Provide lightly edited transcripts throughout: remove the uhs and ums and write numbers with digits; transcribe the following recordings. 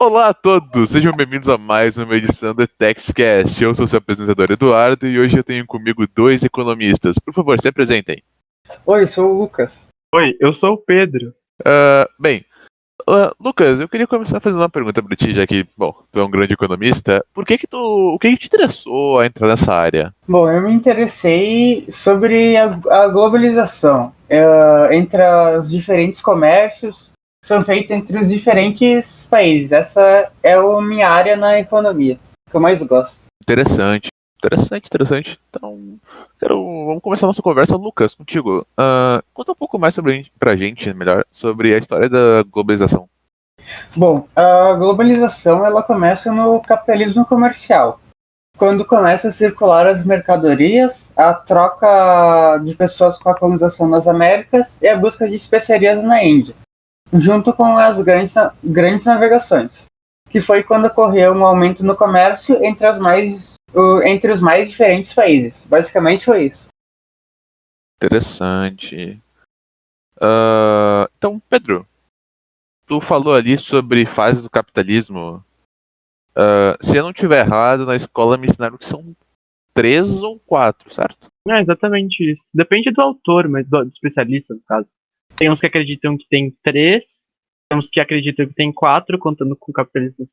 Olá a todos, sejam bem-vindos a mais uma edição do TechCast. Eu sou seu apresentador Eduardo e hoje eu tenho comigo dois economistas. Por favor, se apresentem. Oi, sou o Lucas. Oi, eu sou o Pedro. Lucas, eu queria começar fazendo uma pergunta para ti, já que, bom, tu é um grande economista. O que te interessou a entrar nessa área? Bom, eu me interessei sobre a globalização entre os diferentes comércios que são feitos entre os diferentes países. Essa é a minha área na economia, que eu mais gosto. Interessante. Então, vamos começar a nossa conversa, Lucas, contigo. Conta um pouco mais pra gente, melhor, sobre a história da globalização. Bom, a globalização ela começa no capitalismo comercial, quando começa a circular as mercadorias, a troca de pessoas com a colonização nas Américas e a busca de especiarias na Índia, junto com as grandes navegações, que foi quando ocorreu um aumento no comércio entre os mais diferentes países. Basicamente foi isso. Interessante. Então, Pedro, tu falou ali sobre fases do capitalismo. Se eu não estiver errado, na escola me ensinaram que são 3 ou 4, certo? É exatamente isso. Depende do autor, mas do especialista, no caso. Tem uns que acreditam que tem 3, tem uns que acreditam que tem 4, contando com o capitalismo,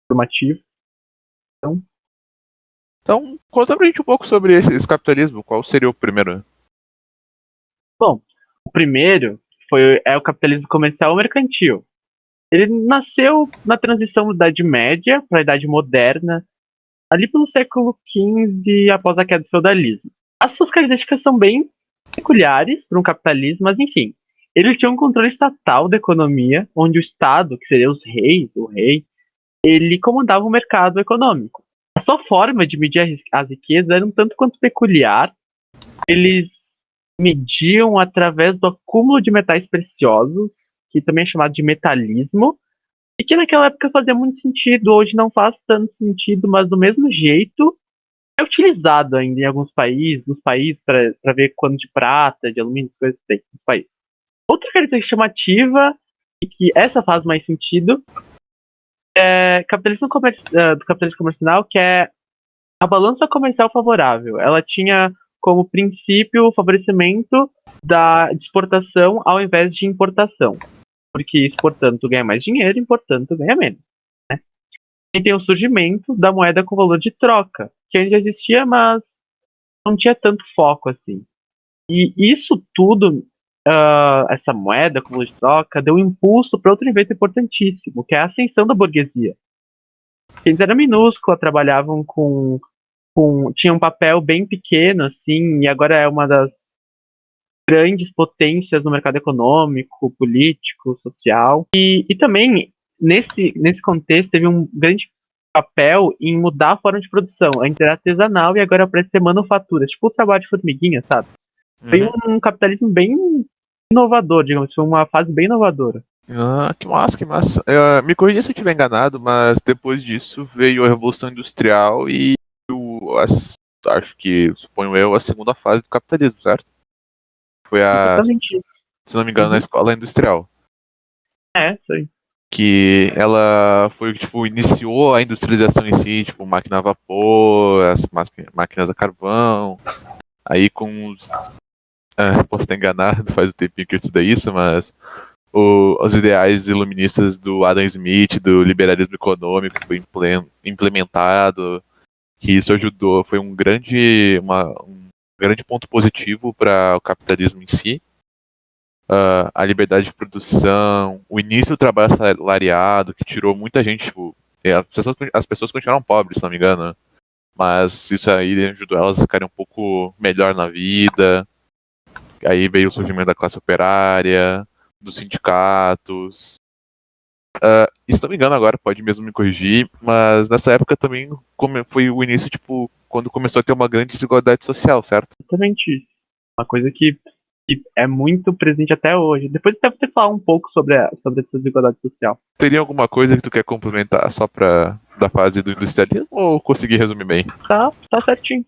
formativo. Então, conta pra gente um pouco sobre esse capitalismo. Qual seria o primeiro? Bom, o primeiro é o capitalismo comercial mercantil. Ele nasceu na transição da Idade Média para a Idade Moderna, ali pelo século XV, após a queda do feudalismo. As suas características são bem peculiares para um capitalismo, mas enfim. Ele tinha um controle estatal da economia, onde o Estado, que seria o rei, ele comandava o mercado econômico. A sua forma de medir as riquezas era um tanto quanto peculiar. Eles mediam através do acúmulo de metais preciosos, que também é chamado de metalismo, e que naquela época fazia muito sentido, hoje não faz tanto sentido, mas do mesmo jeito é utilizado ainda em alguns países, para ver quanto de prata, de alumínio, as coisas que tem nos países. Outra característica chamativa, e que essa faz mais sentido, é do capitalismo comercial, que é a balança comercial favorável. Ela tinha como princípio o favorecimento da exportação ao invés de importação. Porque exportando tu ganha mais dinheiro, importando tu ganha menos. Né? E tem o surgimento da moeda com valor de troca, que ainda existia, mas não tinha tanto foco assim. E isso tudo, essa moeda com valor de troca, deu um impulso para outro evento importantíssimo, que é a ascensão da burguesia. Eles eram minúscula, trabalhavam tinha um papel bem pequeno, assim, e agora é uma das grandes potências no mercado econômico, político, social. E também, nesse contexto, teve um grande papel em mudar a forma de produção. Antes era artesanal e agora parece ser manufatura, tipo o trabalho de formiguinha, sabe? Foi um capitalismo bem inovador, digamos, foi uma fase bem inovadora. Que massa. Me corrija se eu estiver enganado, mas depois disso veio a Revolução Industrial e acho que, suponho eu, a segunda fase do capitalismo, certo? Foi Exatamente isso. Se não me engano, na escola industrial. É, isso aí. Que ela foi, tipo, iniciou a industrialização em si, tipo, máquina a vapor, as máquinas a carvão. Aí com os... posso estar enganado, faz um tempinho que eu estudei isso, mas os ideais iluministas do Adam Smith, do liberalismo econômico, foi implementado, que isso ajudou, foi um grande ponto positivo para o capitalismo em si. A liberdade de produção, o início do trabalho assalariado, que tirou muita gente, tipo, as pessoas continuaram pobres, se não me engano, mas isso aí ajudou elas a ficarem um pouco melhor na vida. Aí veio o surgimento da classe operária, dos sindicatos. Se não me engano agora, pode mesmo me corrigir, mas nessa época também foi o início, tipo, quando começou a ter uma grande desigualdade social, certo? Exatamente isso. Uma coisa que é muito presente até hoje. Depois eu devo falar um pouco sobre essa desigualdade social. Teria alguma coisa que tu quer complementar só da fase do industrialismo ou consegui resumir bem? Tá certinho.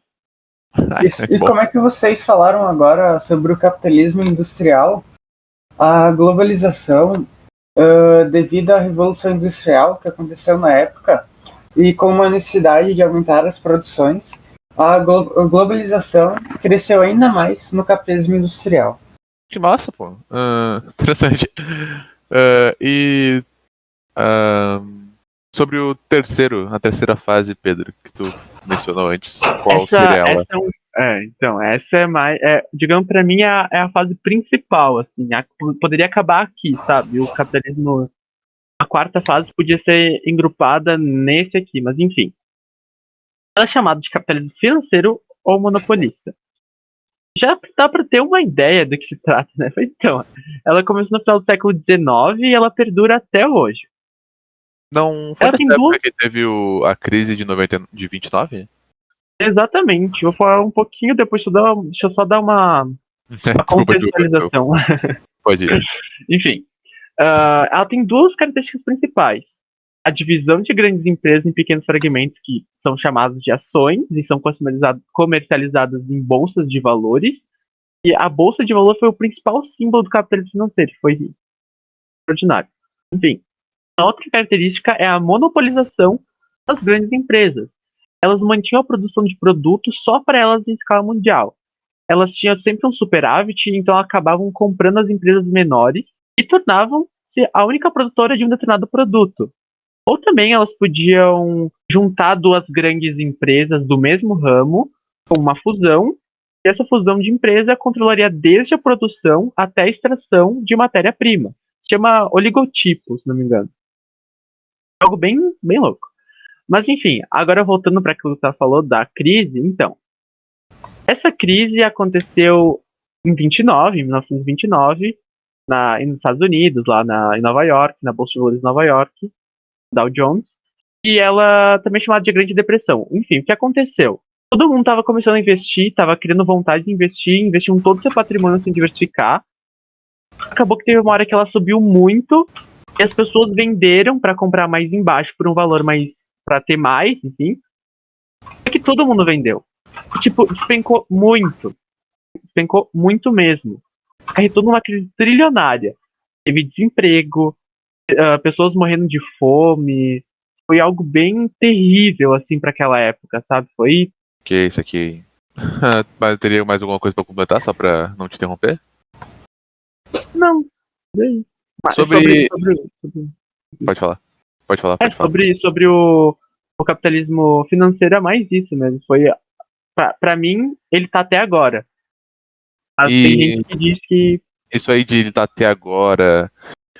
E como é que vocês falaram agora sobre o capitalismo industrial? A globalização devido à Revolução Industrial que aconteceu na época e com uma necessidade de aumentar as produções, a globalização cresceu ainda mais no capitalismo industrial. Que massa, pô. Interessante. E sobre a terceira fase, Pedro, que tu mencionou antes, qual seria ela? Essa é mais, digamos, pra mim é a fase principal, assim, poderia acabar aqui, sabe? O capitalismo, a quarta fase podia ser engrupada nesse aqui, mas enfim. Ela é chamada de capitalismo financeiro ou monopolista. Já dá pra ter uma ideia do que se trata, né? Pois então, ela começou no final do século XIX e ela perdura até hoje. Não foi nessa época que teve a crise de 29? Exatamente. Vou falar um pouquinho depois, deixa eu só dar uma contextualização. Pode ir. Enfim, ela tem duas características principais. A divisão de grandes empresas em pequenos fragmentos que são chamados de ações e são comercializadas em bolsas de valores. E a bolsa de valor foi o principal símbolo do capitalismo financeiro. Foi extraordinário. Enfim, a outra característica é a monopolização das grandes empresas. Elas mantinham a produção de produtos só para elas em escala mundial. Elas tinham sempre um superávit, então acabavam comprando as empresas menores e tornavam-se a única produtora de um determinado produto. Ou também elas podiam juntar duas grandes empresas do mesmo ramo com uma fusão, e essa fusão de empresa controlaria desde a produção até a extração de matéria-prima. Se chama oligotipo, se não me engano. Algo bem, bem louco. Mas enfim, agora voltando para aquilo que você falou da crise, então. Essa crise aconteceu em 1929, nos Estados Unidos, lá em Nova York, na Bolsa de Valores de Nova York, Dow Jones, e ela também é chamada de Grande Depressão. Enfim, o que aconteceu? Todo mundo estava começando a investir, estava criando vontade de investir, investiam todo o seu patrimônio sem diversificar. Acabou que teve uma hora que ela subiu muito, e as pessoas venderam para comprar mais embaixo por um valor mais, para ter mais, enfim. Só que todo mundo vendeu. Tipo, despencou muito mesmo. Acarretou numa crise trilionária. Teve desemprego, pessoas morrendo de fome. Foi algo bem terrível, assim, para aquela época, sabe? Foi. Que é isso aqui? Mas teria mais alguma coisa para completar, só para não te interromper? Não. Sobre... Pode falar. Sobre o capitalismo financeiro é mais isso mesmo. Foi. Pra mim, ele tá até agora. Mas tem gente que diz que. Isso aí de ele tá até agora.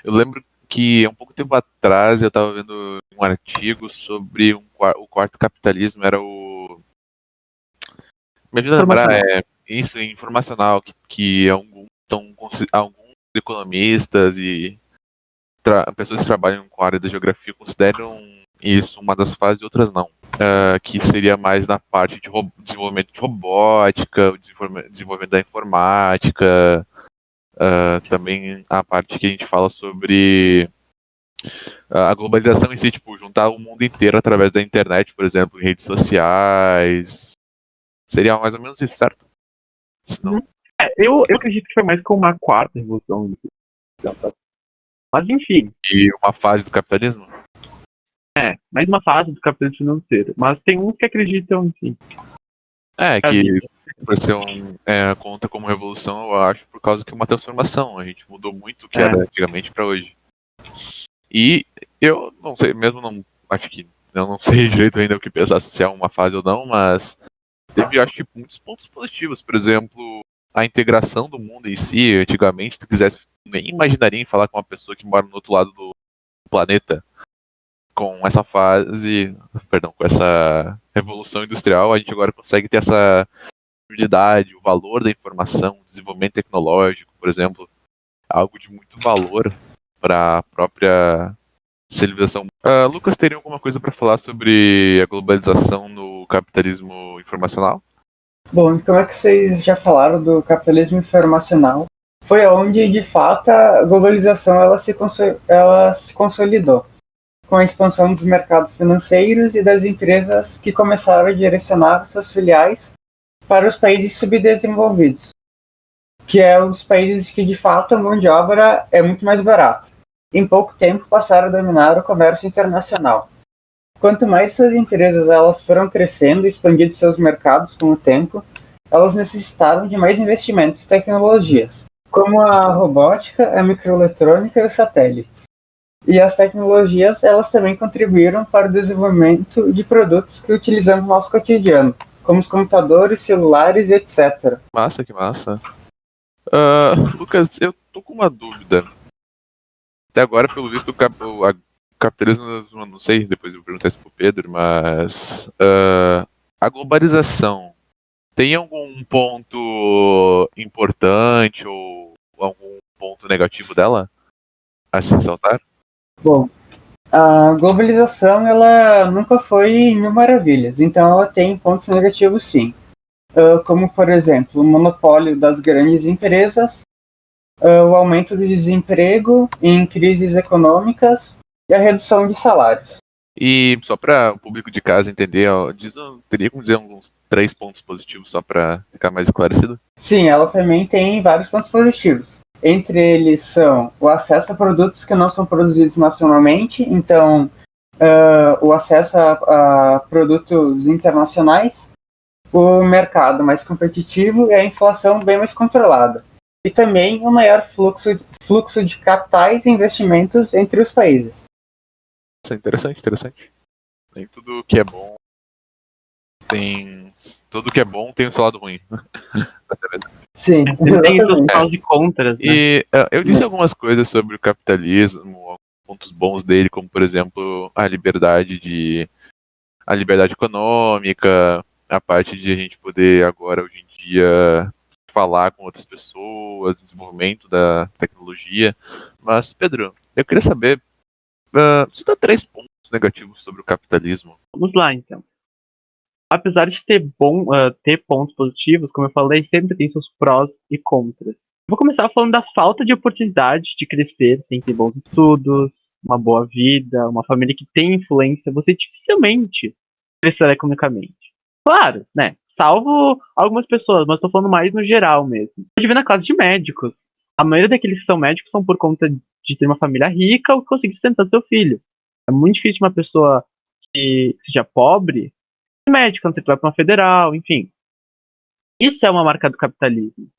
Eu lembro que há um pouco tempo atrás eu tava vendo um artigo sobre o quarto capitalismo, era o. Me ajuda a lembrar, isso, informacional, que alguns economistas e pessoas que trabalham com a área da geografia consideram isso uma das fases e outras não. Que seria mais na parte de desenvolvimento de robótica, desenvolvimento da informática, também a parte que a gente fala sobre a globalização em si, tipo, juntar o mundo inteiro através da internet, por exemplo, em redes sociais. Seria mais ou menos isso, certo? Senão... eu acredito que foi mais como uma quarta revolução. Mas enfim. E uma fase do capitalismo? Mais uma fase do capitalismo financeiro. Mas tem uns que acreditam, enfim. Que por ser conta como revolução, eu acho, por causa que é uma transformação. A gente mudou muito o que era antigamente para hoje. E eu não sei, mesmo não acho que eu não sei direito ainda o que pensar se é uma fase ou não, mas teve, acho que, muitos pontos positivos. Por exemplo, a integração do mundo em si. Antigamente, se tu quisesse, nem imaginaria em falar com uma pessoa que mora no outro lado do planeta. Com essa fase, com essa revolução industrial, a gente agora consegue ter essa habilidade, o valor da informação, o desenvolvimento tecnológico, por exemplo, algo de muito valor para a própria civilização. Lucas, teria alguma coisa para falar sobre a globalização no capitalismo informacional? Bom, como é que vocês já falaram do capitalismo informacional? Foi onde, de fato, a globalização ela se consolidou, com a expansão dos mercados financeiros e das empresas que começaram a direcionar suas filiais para os países subdesenvolvidos, que é os países que, de fato, a mão de obra é muito mais barata. em pouco tempo passaram a dominar o comércio internacional. Quanto mais essas empresas elas foram crescendo e expandindo seus mercados com o tempo, elas necessitaram de mais investimentos em tecnologias, como a robótica, a microeletrônica e os satélites. E as tecnologias, elas também contribuíram para o desenvolvimento de produtos que utilizamos no nosso cotidiano, como os computadores, celulares e etc. Massa, que massa. Lucas, eu tô com uma dúvida. Até agora, pelo visto, o capitalismo, eu não sei, depois eu perguntei isso pro Pedro, mas a globalização tem algum ponto importante ou algum ponto negativo dela a se ressaltar? Bom, a globalização ela nunca foi mil maravilhas, então ela tem pontos negativos sim. Como, por exemplo, o monopólio das grandes empresas, o aumento do desemprego em crises econômicas e a redução de salários. E só para o público de casa entender, teria como dizer alguns 3 pontos positivos só para ficar mais esclarecido? Sim, ela também tem vários pontos positivos. Entre eles são o acesso a produtos que não são produzidos nacionalmente, então o acesso a produtos internacionais, o mercado mais competitivo e a inflação bem mais controlada. E também o maior fluxo de capitais e investimentos entre os países. Isso é interessante, interessante. Tem tudo que é bom. Tudo que é bom tem o seu lado ruim. Sim, Sempre tem seus exatamente. prós e contras, né? E eu disse algumas coisas sobre o capitalismo, alguns pontos bons dele, como por exemplo a liberdade econômica, a parte de a gente poder agora hoje em dia falar com outras pessoas, o desenvolvimento da tecnologia. Mas Pedro, eu queria saber, você dá 3 pontos negativos sobre o capitalismo? Vamos lá, então. Apesar de ter pontos positivos, como eu falei, sempre tem seus prós e contras. Vou começar falando da falta de oportunidade de crescer sem ter bons estudos, uma boa vida, uma família que tem influência. Você dificilmente crescerá economicamente. Claro, né? Salvo algumas pessoas, mas estou falando mais no geral mesmo. Pode ver na classe de médicos. A maioria daqueles que são médicos são por conta de ter uma família rica ou conseguir sustentar seu filho. É muito difícil uma pessoa que seja pobre médico, quando você vai para uma federal, enfim. Isso é uma marca do capitalismo.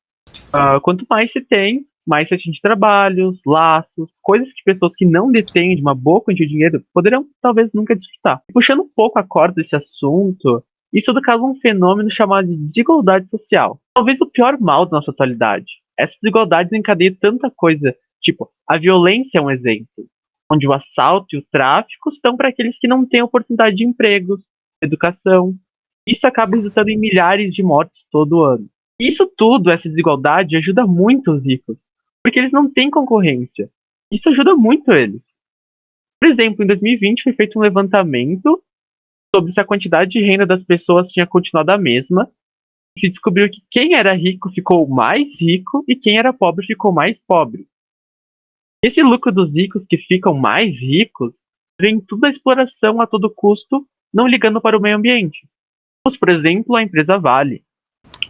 Quanto mais se tem, mais se atinge trabalhos, laços, coisas que pessoas que não detêm de uma boa quantia de dinheiro poderão talvez nunca desfrutar. Puxando um pouco a corda desse assunto, isso é do caso um fenômeno chamado de desigualdade social. Talvez o pior mal da nossa atualidade. Essas desigualdades encadeiam tanta coisa, tipo, a violência é um exemplo, onde o assalto e o tráfico estão para aqueles que não têm oportunidade de empregos, educação. Isso acaba resultando em milhares de mortes todo ano. Isso tudo, essa desigualdade, ajuda muito os ricos, porque eles não têm concorrência. Isso ajuda muito eles. Por exemplo, em 2020 foi feito um levantamento sobre se a quantidade de renda das pessoas tinha continuado a mesma, e se descobriu que quem era rico ficou mais rico e quem era pobre ficou mais pobre. Esse lucro dos ricos que ficam mais ricos vem tudo da exploração a todo custo, não ligando para o meio ambiente. Temos, por exemplo, a empresa Vale.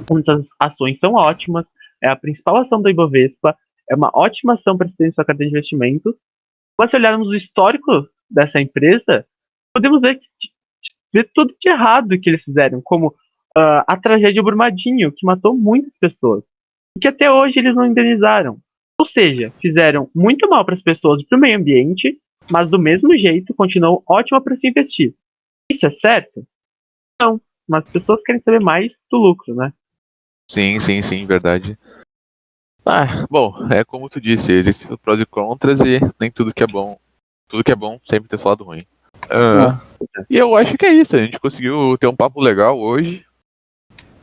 Muitas ações são ótimas, é a principal ação da Ibovespa, é uma ótima ação para ter em sua carteira de investimentos. Mas se olharmos o histórico dessa empresa, podemos ver tudo de errado que eles fizeram, como a tragédia Brumadinho, que matou muitas pessoas, e que até hoje eles não indenizaram. Ou seja, fizeram muito mal para as pessoas e para o meio ambiente, mas do mesmo jeito continuam ótima para se investir. Isso é certo? Não, mas as pessoas querem saber mais do lucro, né? Sim, sim, sim, verdade. Bom, é como tu disse, existem prós e contras e nem tudo que é bom. Tudo que é bom sempre tem seu lado ruim. E eu acho que é isso, a gente conseguiu ter um papo legal hoje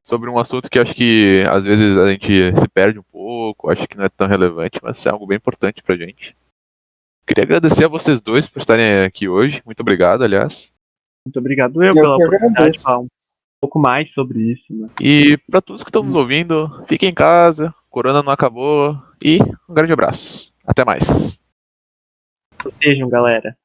sobre um assunto que acho que às vezes a gente se perde um pouco, acho que não é tão relevante, mas é algo bem importante pra gente. Queria agradecer a vocês dois por estarem aqui hoje. Muito obrigado, aliás. Muito obrigado eu Eu pela que oportunidade de agradeço. falar um pouco mais sobre isso, né? E para todos que estão nos ouvindo, fiquem em casa, Corona não acabou e um grande abraço. Até mais. Sejam, galera.